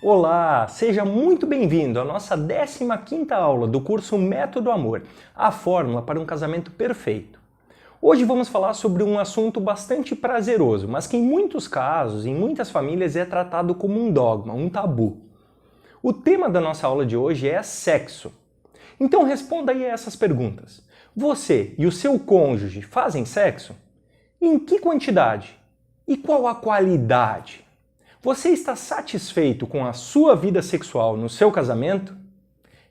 Olá, seja muito bem-vindo à nossa 15ª aula do curso Método Amor, a fórmula para um casamento perfeito. Hoje vamos falar sobre um assunto bastante prazeroso, mas que em muitos casos, em muitas famílias, é tratado como um dogma, um tabu. O tema da nossa aula de hoje é sexo. Então responda aí a essas perguntas. Você e o seu cônjuge fazem sexo? Em que quantidade? E qual a qualidade? Você está satisfeito com a sua vida sexual no seu casamento?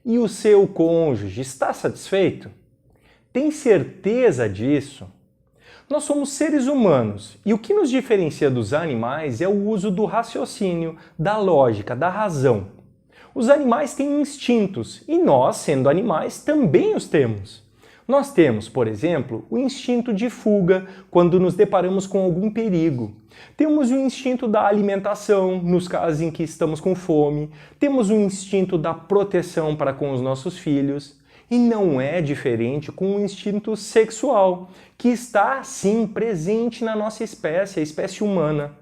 E o seu cônjuge está satisfeito? Tem certeza disso? Nós somos seres humanos e o que nos diferencia dos animais é o uso do raciocínio, da lógica, da razão. Os animais têm instintos e nós, sendo animais, também os temos. Nós temos, por exemplo, o instinto de fuga quando nos deparamos com algum perigo. Temos o instinto da alimentação, nos casos em que estamos com fome. Temos o instinto da proteção para com os nossos filhos. E não é diferente com o instinto sexual, que está, sim, presente na nossa espécie, a espécie humana.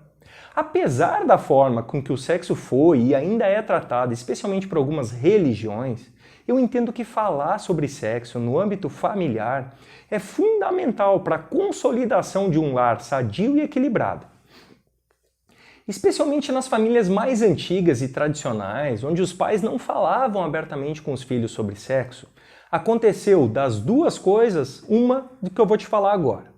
Apesar da forma com que o sexo foi e ainda é tratado, especialmente por algumas religiões, eu entendo que falar sobre sexo no âmbito familiar é fundamental para a consolidação de um lar sadio e equilibrado. Especialmente nas famílias mais antigas e tradicionais, onde os pais não falavam abertamente com os filhos sobre sexo, aconteceu das duas coisas uma do que eu vou te falar agora.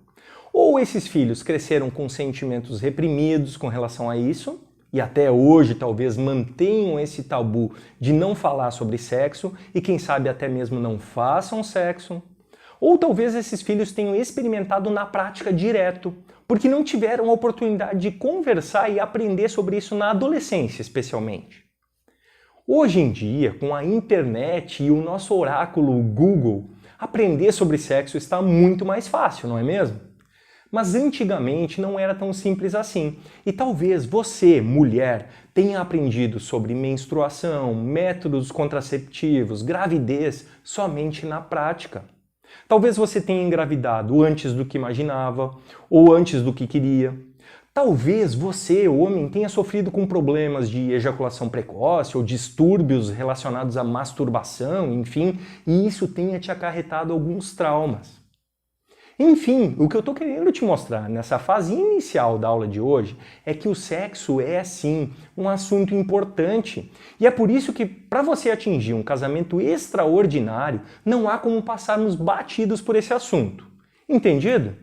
Ou esses filhos cresceram com sentimentos reprimidos com relação a isso, e até hoje talvez mantenham esse tabu de não falar sobre sexo e quem sabe até mesmo não façam sexo. Ou talvez esses filhos tenham experimentado na prática direto, porque não tiveram a oportunidade de conversar e aprender sobre isso na adolescência, especialmente. Hoje em dia, com a internet e o nosso oráculo Google, aprender sobre sexo está muito mais fácil, não é mesmo? Mas antigamente não era tão simples assim. E talvez você, mulher, tenha aprendido sobre menstruação, métodos contraceptivos, gravidez somente na prática. Talvez você tenha engravidado antes do que imaginava ou antes do que queria. Talvez você, homem, tenha sofrido com problemas de ejaculação precoce ou distúrbios relacionados à masturbação, enfim, e isso tenha te acarretado alguns traumas. Enfim, o que eu estou querendo te mostrar nessa fase inicial da aula de hoje é que o sexo é, sim, um assunto importante. E é por isso que, para você atingir um casamento extraordinário, não há como passarmos batidos por esse assunto. Entendido?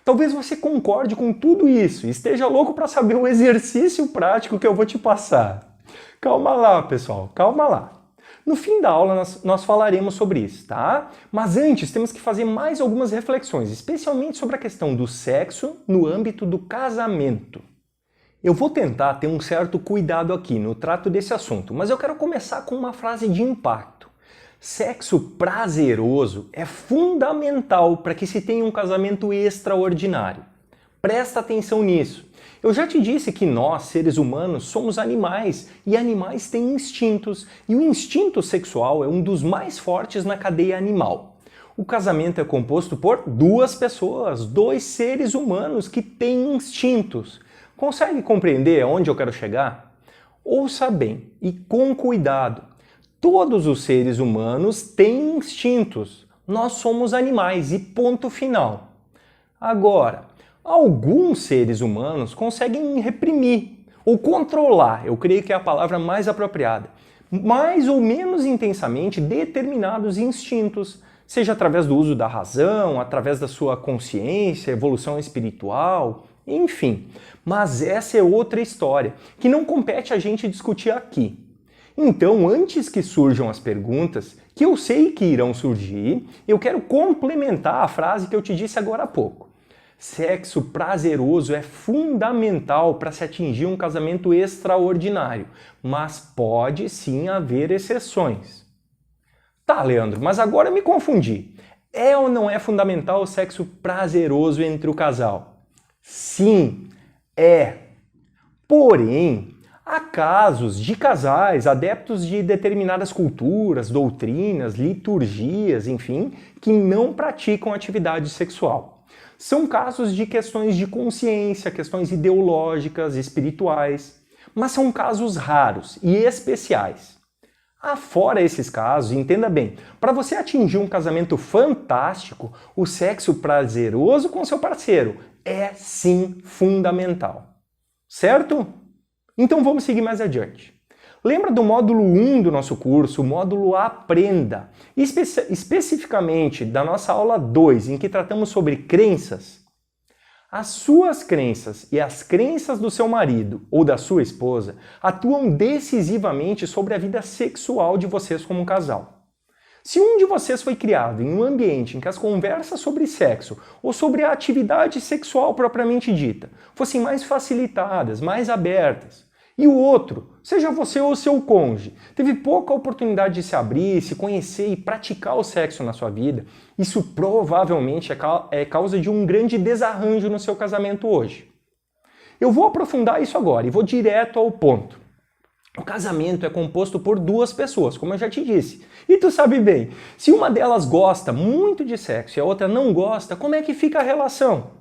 Talvez você concorde com tudo isso e esteja louco para saber o exercício prático que eu vou te passar. Calma lá, pessoal, calma lá. No fim da aula nós falaremos sobre isso, tá? Mas antes temos que fazer mais algumas reflexões, especialmente sobre a questão do sexo no âmbito do casamento. Eu vou tentar ter um certo cuidado aqui no trato desse assunto, mas eu quero começar com uma frase de impacto. Sexo prazeroso é fundamental para que se tenha um casamento extraordinário. Presta atenção nisso. Eu já te disse que nós, seres humanos, somos animais e animais têm instintos, e o instinto sexual é um dos mais fortes na cadeia animal. O casamento é composto por duas pessoas, dois seres humanos que têm instintos. Consegue compreender aonde eu quero chegar? Ouça bem e com cuidado. Todos os seres humanos têm instintos. Nós somos animais e ponto final. Agora, alguns seres humanos conseguem reprimir ou controlar, eu creio que é a palavra mais apropriada, mais ou menos intensamente determinados instintos, seja através do uso da razão, através da sua consciência, evolução espiritual, enfim. Mas essa é outra história, que não compete a gente discutir aqui. Então, antes que surjam as perguntas, que eu sei que irão surgir, eu quero complementar a frase que eu te disse agora há pouco. Sexo prazeroso é fundamental para se atingir um casamento extraordinário, mas pode sim haver exceções. Tá, Leandro, mas agora eu me confundi. É ou não é fundamental o sexo prazeroso entre o casal? Sim, é. Porém, há casos de casais adeptos de determinadas culturas, doutrinas, liturgias, enfim, que não praticam atividade sexual. São casos de questões de consciência, questões ideológicas, espirituais. Mas são casos raros e especiais. Afora esses casos, entenda bem, para você atingir um casamento fantástico, o sexo prazeroso com seu parceiro é sim fundamental. Certo? Então vamos seguir mais adiante. Lembra do módulo 1 do nosso curso, o módulo Aprenda, especificamente da nossa aula 2, em que tratamos sobre crenças? As suas crenças e as crenças do seu marido ou da sua esposa atuam decisivamente sobre a vida sexual de vocês como um casal. Se um de vocês foi criado em um ambiente em que as conversas sobre sexo ou sobre a atividade sexual propriamente dita fossem mais facilitadas, mais abertas, e o outro, seja você ou seu cônjuge, teve pouca oportunidade de se abrir, se conhecer e praticar o sexo na sua vida, isso provavelmente é causa de um grande desarranjo no seu casamento hoje. Eu vou aprofundar isso agora e vou direto ao ponto. O casamento é composto por duas pessoas, como eu já te disse. E tu sabe bem, se uma delas gosta muito de sexo e a outra não gosta, como é que fica a relação?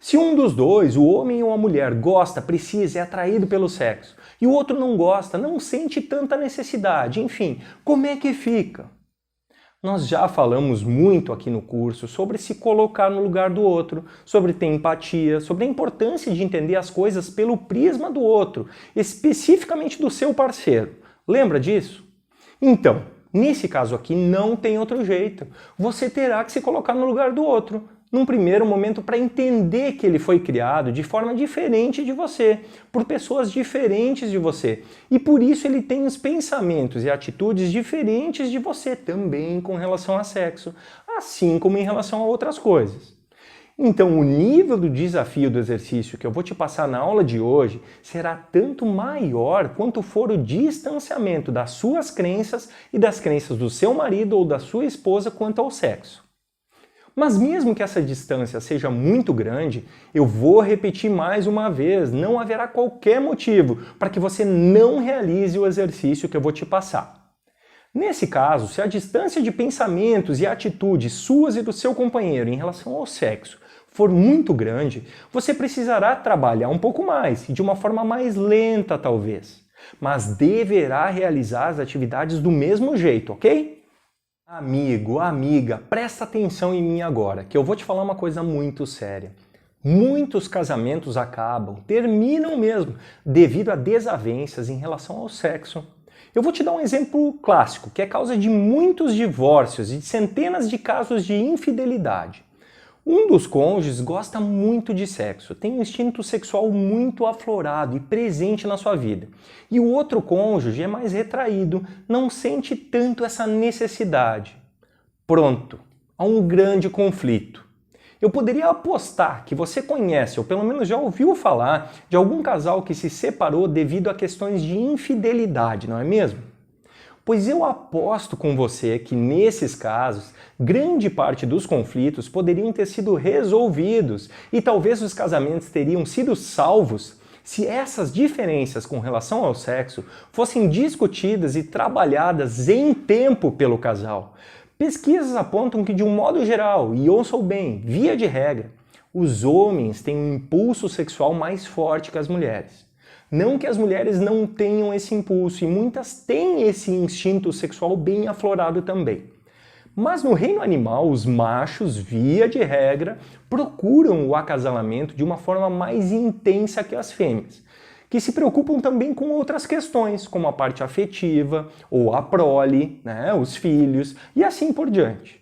Se um dos dois, o homem ou a mulher, gosta, precisa, é atraído pelo sexo, e o outro não gosta, não sente tanta necessidade, enfim, como é que fica? Nós já falamos muito aqui no curso sobre se colocar no lugar do outro, sobre ter empatia, sobre a importância de entender as coisas pelo prisma do outro, especificamente do seu parceiro. Lembra disso? Então, nesse caso aqui não tem outro jeito. Você terá que se colocar no lugar do outro, num primeiro momento, para entender que ele foi criado de forma diferente de você, por pessoas diferentes de você. E por isso ele tem os pensamentos e atitudes diferentes de você também com relação a sexo, assim como em relação a outras coisas. Então, o nível do desafio do exercício que eu vou te passar na aula de hoje será tanto maior quanto for o distanciamento das suas crenças e das crenças do seu marido ou da sua esposa quanto ao sexo. Mas mesmo que essa distância seja muito grande, eu vou repetir mais uma vez, não haverá qualquer motivo para que você não realize o exercício que eu vou te passar. Nesse caso, se a distância de pensamentos e atitudes suas e do seu companheiro em relação ao sexo for muito grande, você precisará trabalhar um pouco mais, e de uma forma mais lenta talvez, mas deverá realizar as atividades do mesmo jeito, ok? Amigo, amiga, presta atenção em mim agora, que eu vou te falar uma coisa muito séria. Muitos casamentos terminam mesmo, devido a desavenças em relação ao sexo. Eu vou te dar um exemplo clássico, que é causa de muitos divórcios e de centenas de casos de infidelidade. Um dos cônjuges gosta muito de sexo, tem um instinto sexual muito aflorado e presente na sua vida. E o outro cônjuge é mais retraído, não sente tanto essa necessidade. Pronto, há um grande conflito. Eu poderia apostar que você conhece, ou pelo menos já ouviu falar, de algum casal que se separou devido a questões de infidelidade, não é mesmo? Pois eu aposto com você que nesses casos, grande parte dos conflitos poderiam ter sido resolvidos e talvez os casamentos teriam sido salvos se essas diferenças com relação ao sexo fossem discutidas e trabalhadas em tempo pelo casal. Pesquisas apontam que, de um modo geral, e ouçam bem, via de regra, os homens têm um impulso sexual mais forte que as mulheres. Não que as mulheres não tenham esse impulso, e muitas têm esse instinto sexual bem aflorado também. Mas no reino animal, os machos, via de regra, procuram o acasalamento de uma forma mais intensa que as fêmeas, que se preocupam também com outras questões, como a parte afetiva, ou a prole, os filhos, e assim por diante.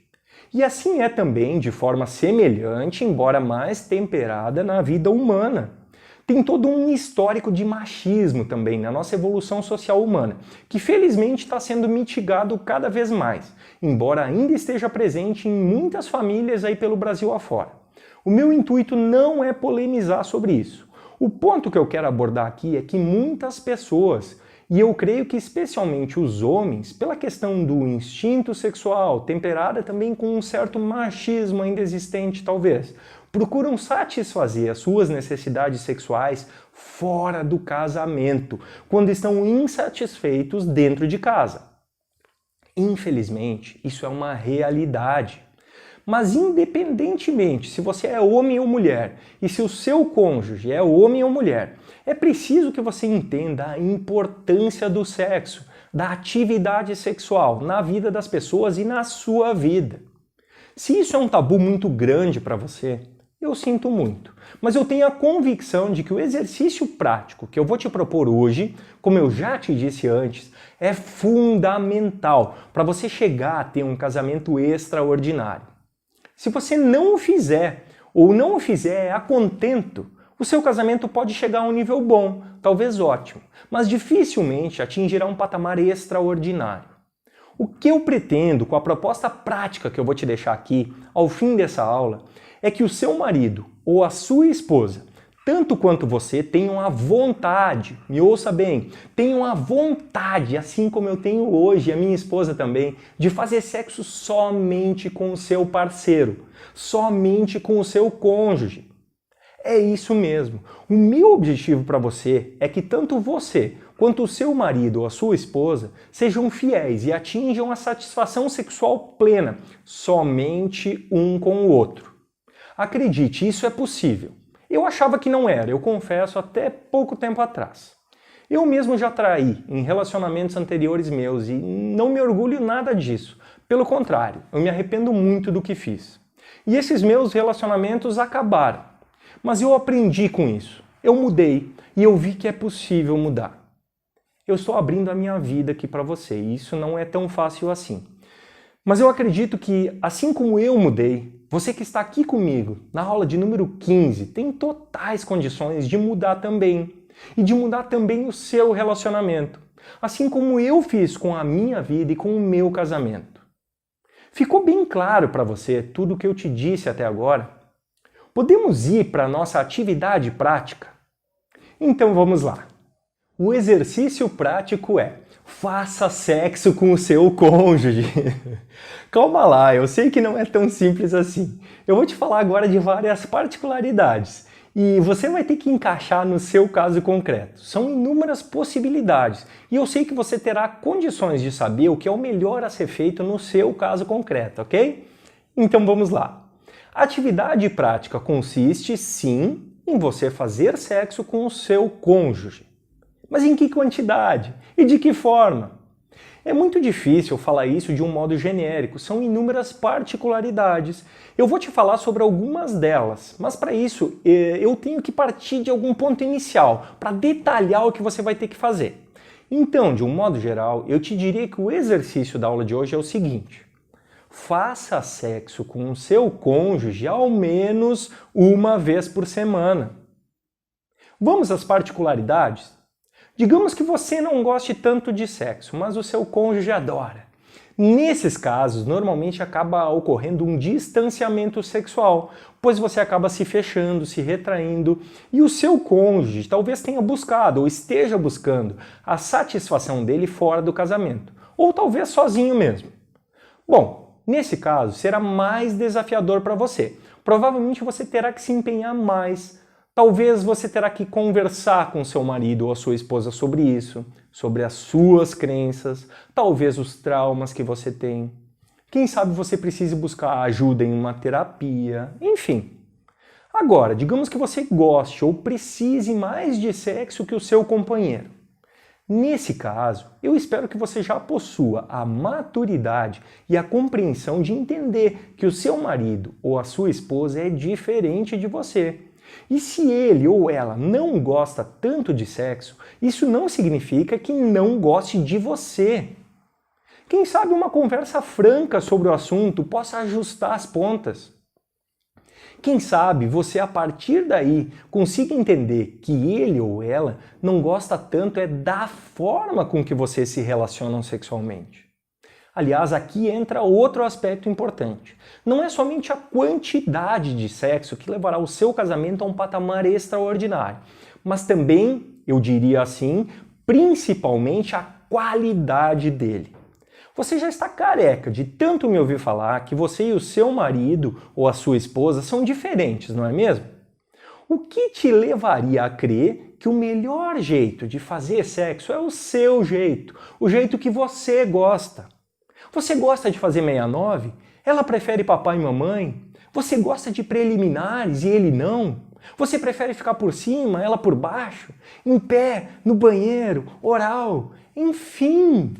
E assim é também de forma semelhante, embora mais temperada, na vida humana. Tem todo um histórico de machismo também na nossa evolução social humana, que felizmente está sendo mitigado cada vez mais, embora ainda esteja presente em muitas famílias aí pelo Brasil afora. O meu intuito não é polemizar sobre isso. O ponto que eu quero abordar aqui é que muitas pessoas, e eu creio que especialmente os homens, pela questão do instinto sexual, temperada também com um certo machismo ainda existente talvez, procuram satisfazer as suas necessidades sexuais fora do casamento, quando estão insatisfeitos dentro de casa. Infelizmente, isso é uma realidade. Mas independentemente se você é homem ou mulher e se o seu cônjuge é homem ou mulher, é preciso que você entenda a importância do sexo, da atividade sexual na vida das pessoas e na sua vida. Se isso é um tabu muito grande para você, eu sinto muito, mas eu tenho a convicção de que o exercício prático que eu vou te propor hoje, como eu já te disse antes, é fundamental para você chegar a ter um casamento extraordinário. Se você não o fizer, ou não o fizer a contento, o seu casamento pode chegar a um nível bom, talvez ótimo, mas dificilmente atingirá um patamar extraordinário. O que eu pretendo com a proposta prática que eu vou te deixar aqui, ao fim dessa aula, é que o seu marido ou a sua esposa, tanto quanto você, tenham a vontade, me ouça bem, tenham a vontade, assim como eu tenho hoje, e a minha esposa também, de fazer sexo somente com o seu parceiro, somente com o seu cônjuge. É isso mesmo. O meu objetivo para você é que tanto você quanto o seu marido ou a sua esposa sejam fiéis e atinjam a satisfação sexual plena, somente um com o outro. Acredite, isso é possível. Eu achava que não era, eu confesso, até pouco tempo atrás. Eu mesmo já traí em relacionamentos anteriores meus e não me orgulho nada disso. Pelo contrário, eu me arrependo muito do que fiz. E esses meus relacionamentos acabaram. Mas eu aprendi com isso. Eu mudei e eu vi que é possível mudar. Eu estou abrindo a minha vida aqui para você e isso não é tão fácil assim. Mas eu acredito que, assim como eu mudei, você que está aqui comigo na aula de número 15 tem totais condições de mudar também. E de mudar também o seu relacionamento. Assim como eu fiz com a minha vida e com o meu casamento. Ficou bem claro para você tudo o que eu te disse até agora? Podemos ir para a nossa atividade prática? Então vamos lá. O exercício prático é: faça sexo com o seu cônjuge. Calma lá, eu sei que não é tão simples assim. Eu vou te falar agora de várias particularidades e você vai ter que encaixar no seu caso concreto. São inúmeras possibilidades e eu sei que você terá condições de saber o que é o melhor a ser feito no seu caso concreto, ok? Então vamos lá. A atividade prática consiste, sim, em você fazer sexo com o seu cônjuge. Mas em que quantidade? E de que forma? É muito difícil falar isso de um modo genérico, são inúmeras particularidades. Eu vou te falar sobre algumas delas, mas para isso eu tenho que partir de algum ponto inicial, para detalhar o que você vai ter que fazer. Então, de um modo geral, eu te diria que o exercício da aula de hoje é o seguinte: faça sexo com o seu cônjuge ao menos uma vez por semana. Vamos às particularidades? Digamos que você não goste tanto de sexo, mas o seu cônjuge adora. Nesses casos, normalmente acaba ocorrendo um distanciamento sexual, pois você acaba se fechando, se retraindo, e o seu cônjuge talvez tenha buscado ou esteja buscando a satisfação dele fora do casamento, ou talvez sozinho mesmo. Bom, nesse caso será mais desafiador para você. Provavelmente você terá que se empenhar mais. Talvez você terá que conversar com seu marido ou a sua esposa sobre isso, sobre as suas crenças, talvez os traumas que você tem. Quem sabe você precise buscar ajuda em uma terapia, enfim. Agora, digamos que você goste ou precise mais de sexo que o seu companheiro. Nesse caso, eu espero que você já possua a maturidade e a compreensão de entender que o seu marido ou a sua esposa é diferente de você. E se ele ou ela não gosta tanto de sexo, isso não significa que não goste de você. Quem sabe uma conversa franca sobre o assunto possa ajustar as pontas. Quem sabe você, a partir daí, consiga entender que ele ou ela não gosta tanto da forma com que vocês se relacionam sexualmente. Aliás, aqui entra outro aspecto importante. Não é somente a quantidade de sexo que levará o seu casamento a um patamar extraordinário, mas também, eu diria assim, principalmente a qualidade dele. Você já está careca de tanto me ouvir falar que você e o seu marido ou a sua esposa são diferentes, não é mesmo? O que te levaria a crer que o melhor jeito de fazer sexo é o seu jeito, o jeito que você gosta? Você gosta de fazer 69? Ela prefere papai e mamãe? Você gosta de preliminares e ele não? Você prefere ficar por cima, ela por baixo? Em pé, no banheiro, oral? Enfim,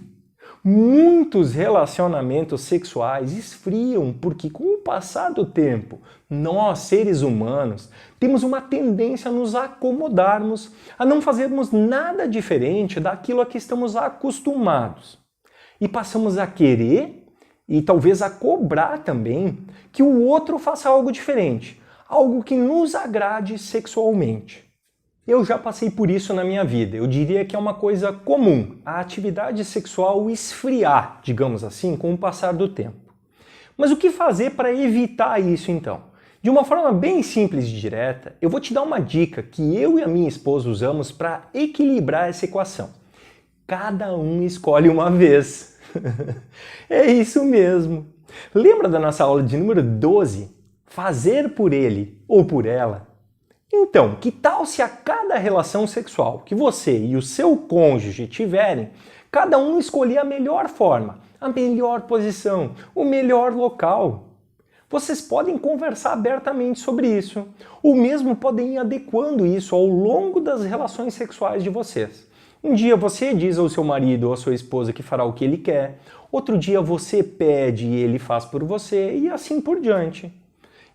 muitos relacionamentos sexuais esfriam porque, com o passar do tempo, nós, seres humanos, temos uma tendência a nos acomodarmos, a não fazermos nada diferente daquilo a que estamos acostumados. E passamos a querer e talvez a cobrar também que o outro faça algo diferente, algo que nos agrade sexualmente. Eu já passei por isso na minha vida. Eu diria que é uma coisa comum, a atividade sexual esfriar, digamos assim, com o passar do tempo. Mas o que fazer para evitar isso então? De uma forma bem simples e direta, eu vou te dar uma dica que eu e a minha esposa usamos para equilibrar essa equação. Cada um escolhe uma vez. É isso mesmo. Lembra da nossa aula de número 12? Fazer por ele ou por ela? Então, que tal se a cada relação sexual que você e o seu cônjuge tiverem, cada um escolher a melhor forma, a melhor posição, o melhor local? Vocês podem conversar abertamente sobre isso, ou mesmo podem ir adequando isso ao longo das relações sexuais de vocês. Um dia você diz ao seu marido ou à sua esposa que fará o que ele quer, outro dia você pede e ele faz por você, e assim por diante.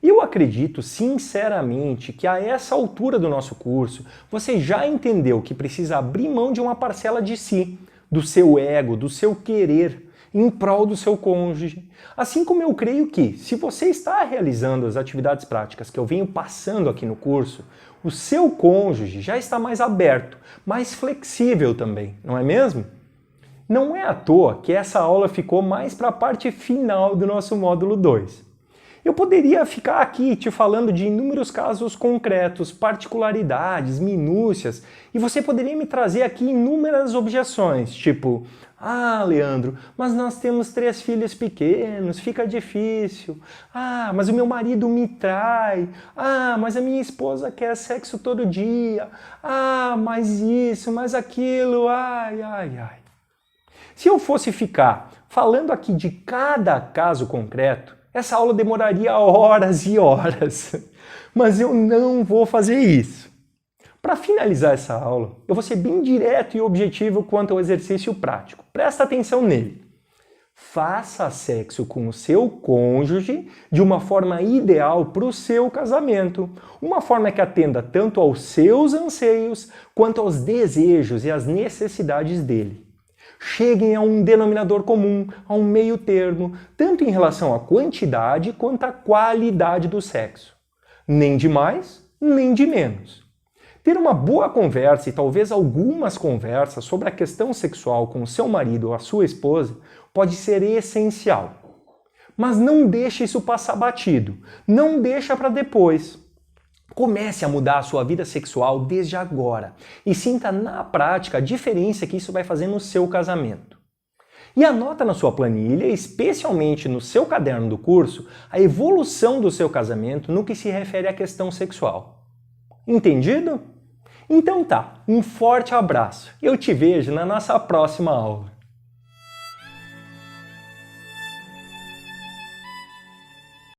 Eu acredito sinceramente que a essa altura do nosso curso você já entendeu que precisa abrir mão de uma parcela de si, do seu ego, do seu querer, em prol do seu cônjuge. Assim como eu creio que, se você está realizando as atividades práticas que eu venho passando aqui no curso, o seu cônjuge já está mais aberto, mais flexível também, não é mesmo? Não é à toa que essa aula ficou mais para a parte final do nosso módulo 2. Eu poderia ficar aqui te falando de inúmeros casos concretos, particularidades, minúcias, e você poderia me trazer aqui inúmeras objeções, tipo: ah, Leandro, mas nós temos 3 filhos pequenos, fica difícil. Ah, mas o meu marido me trai. Ah, mas a minha esposa quer sexo todo dia. Ah, mas isso, mas aquilo, ai, ai, ai. Se eu fosse ficar falando aqui de cada caso concreto, essa aula demoraria horas e horas, mas eu não vou fazer isso. Para finalizar essa aula, eu vou ser bem direto e objetivo quanto ao exercício prático. Presta atenção nele. Faça sexo com o seu cônjuge de uma forma ideal para o seu casamento. Uma forma que atenda tanto aos seus anseios quanto aos desejos e às necessidades dele. Cheguem a um denominador comum, a um meio termo, tanto em relação à quantidade quanto à qualidade do sexo. Nem de mais, nem de menos. Ter uma boa conversa e talvez algumas conversas sobre a questão sexual com o seu marido ou a sua esposa pode ser essencial. Mas não deixe isso passar batido, não deixa para depois. Comece a mudar a sua vida sexual desde agora e sinta na prática a diferença que isso vai fazer no seu casamento. E anota na sua planilha, especialmente no seu caderno do curso, a evolução do seu casamento no que se refere à questão sexual. Entendido? Então tá, um forte abraço. Eu te vejo na nossa próxima aula.